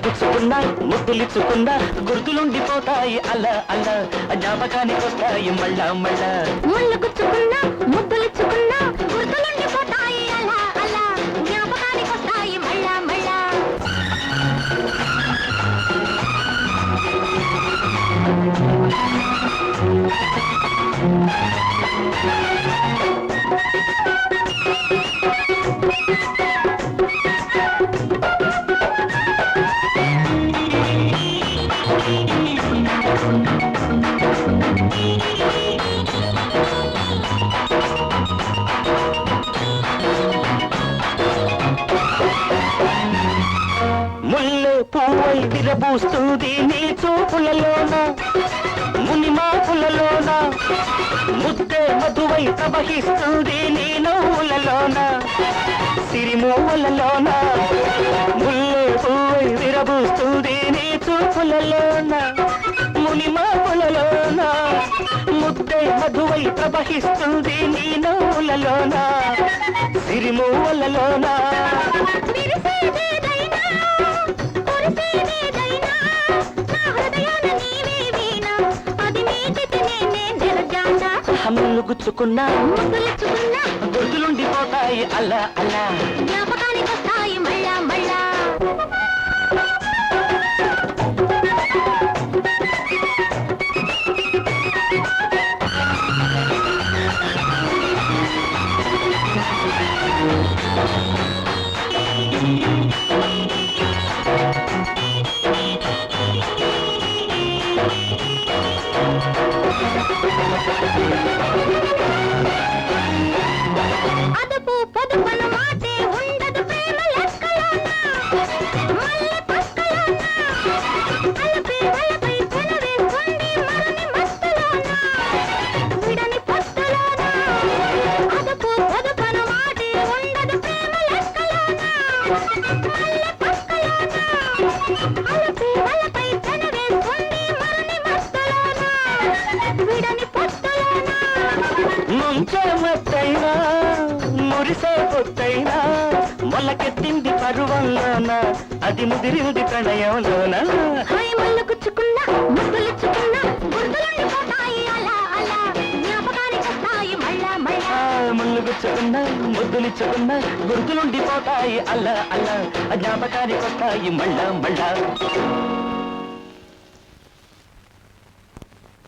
గుచ్చుకున్నా ముద్దులిచ్చుకున్నా గుర్తులుండిపోతాయి అలా అలా జ్ఞాపకానికి వస్తాయి మళ్ళా మళ్ళా. ముళ్ళు గుచ్చుకున్నా ముద్దులిచ్చుకున్నా గుర్తులుండిపోతాయి అలా అలా జ్ఞాపకానికి వస్తాయి మళ్ళా మళ్ళా. ముల్లే పువ్వై విరబూస్తుంది నీ చూపులలోన మునిమాపులలోన ముద్దే మధువై ప్రవహిస్తుంది నీ నవ్వులలోన సిరిమూవలలోన ముల్లే పువ్వై విరబూస్తుంది నీ చూపులలోన మునిమాపులలోన ముద్దే మధువై ప్రవహిస్తుంది నీ నవ్వులలోన సిరిమూవలలోన. ముళ్ళు గుచ్చుకున్నా గుర్తులుండిపోతాయి అలా అలా జ్ఞాపకానికి వస్తాయి మళ్ళా మళ్ళా. అదుపు పొదుపును మాటే ఉండదు ప్రేమ లెక్కలోన మల్లె పక్కలోన అలపే వలపై పెనవేస్తుంది మరని మస్తులోన విడని పస్తులోన. అదుపు పొదుపును మాటే ఉండదు ప్రేమ లెక్కలోన మల్లె పక్కలోన అలపే వలపై పెనవేస్తుంది మరని మస్తులోన విడని పస్తులోన. ముంచే మత్తైనా మురిసే పొత్తైనా మొలకెత్తింది పరువంలోన అది ముదిరింది ప్రణయంలోన. ముళ్ళు గుచ్చుకున్నా ముద్దులిచ్చుకున్నా గుర్తులుండిపోతాయి అలా అలా జ్ఞాపకానికి వస్తాయి మళ్ళా మళ్ళా. ముళ్ళు గుచ్చుకున్నా ముద్దులిచ్చుకున్నా గుర్తులుండిపోతాయి అలా అలా జ్ఞాపకానికి వస్తాయి మళ్ళా మళ్ళా.